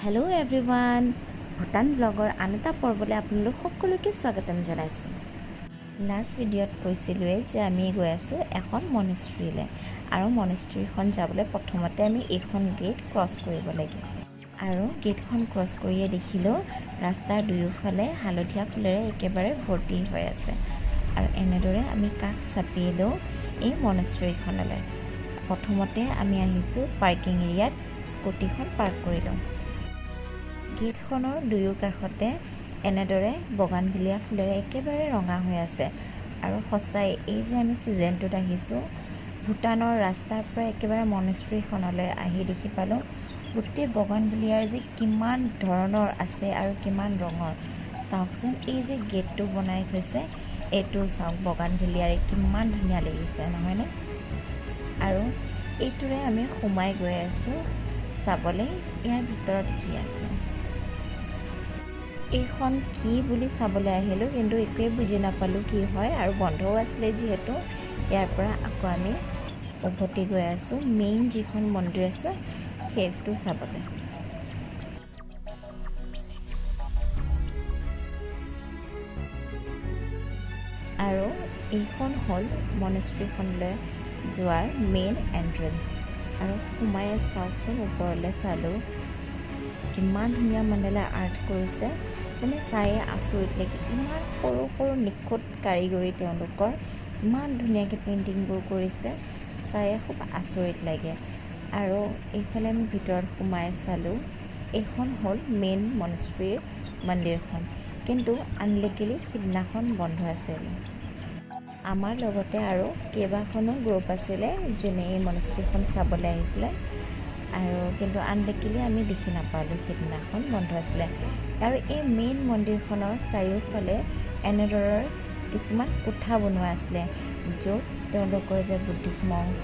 Hello' everyone, Bhutan ব্লগৰ আন এটা পৰ্বলৈ আপোনালোক সকলোকে স্বাগতম জনাইছোঁ। লাষ্ট ভিডিঅ'ত কৈছিলোঁৱেই যে আমি গৈ আছোঁ এখন মনেষ্ট্ৰীলৈ, আৰু মনেষ্ট্ৰীখন যাবলৈ প্ৰথমতে আমি এইখন গেট ক্ৰছ কৰিব লাগে। আৰু গেটখন ক্ৰছ কৰিয়ে দেখিলোঁ ৰাস্তাৰ দুয়োফালে হালধীয়া ফুলেৰে একেবাৰে ভৰ্তি হৈ আছে। আৰু এনেদৰে আমি কাষ চাপিলোঁ এই মনেষ্ট্ৰীখনলৈ। প্ৰথমতে আমি আহিছোঁ পাৰ্কিং এৰিয়াত, স্কুটিখন পাৰ্ক কৰিলোঁ। গেটখনৰ দুয়ো কাষতে এনেদৰে বগানভিলিয়া ফুলেৰে একেবাৰে ৰঙা হৈ আছে। আৰু সঁচাই এই যে আমি ছিজনটোত আহিছোঁ, ভূটানৰ ৰাস্তাৰ পৰা একেবাৰে মনেষ্ট্ৰীখনলৈ আহি দেখি পালোঁ গোটেই বগানভিলিয়াৰ যে কিমান ধৰণৰ আছে আৰু কিমান ৰঙৰ। চাওকচোন, এই যে গেটটো বনাই থৈছে এইটো চাওক, বগানভিলিয়াৰে কিমান ধুনীয়া লাগিছে নহয়নে? আৰু এইটোৰে আমি সোমাই গৈ আছোঁ চাবলৈ ইয়াৰ ভিতৰত কি আছে। এইখন কি বুলি চাবলৈ আহিলোঁ, কিন্তু একোৱে বুজি নাপালোঁ কি হয়, আৰু বন্ধও আছিলে যিহেতু ইয়াৰ পৰা আকৌ আমি উভতি গৈ আছোঁ মেইন যিখন মন্দিৰ আছে সেইটো চাবলৈ। আৰু এইখন হ'ল মনেষ্ট্ৰীখনলৈ যোৱাৰ মেইন এণ্ট্ৰেঞ্চ। আৰু সোমাই চাওকচোন, ওপৰলৈ চালোঁ কিমান ধুনীয়া মাণ্ডালা আৰ্ট কৰিছে, মানে চায়ে আচৰিত লাগে। ইমান সৰু সৰু নিখুঁত কাৰিকৰী, তেওঁলোকৰ ইমান ধুনীয়াকৈ পেইণ্টিংবোৰ কৰিছে, চায়ে খুব আচৰিত লাগে। আৰু এইফালে আমি ভিতৰত সোমাই চালোঁ, এইখন হ'ল মেইন মনেষ্ট্ৰীৰ মন্দিৰখন, কিন্তু আনলেকিলি সিদিনাখন বন্ধ আছিল। আমাৰ লগতে আৰু কেইবাখনো গ্ৰুপ আছিলে যোনে এই মনেষ্ট্ৰীখন চাবলৈ আহিছিলে, আৰু কিন্তু আনলেকিলি আমি দেখি নাপালোঁ, সিদিনাখন বন্ধ আছিলে। আৰু এই মেইন মন্দিৰখনৰ চাৰিওফালে এনেদৰৰ কিছুমান কোঠা বনোৱা আছিলে, য'ত তেওঁলোকৰ যে বুদ্ধিষ্ট মংক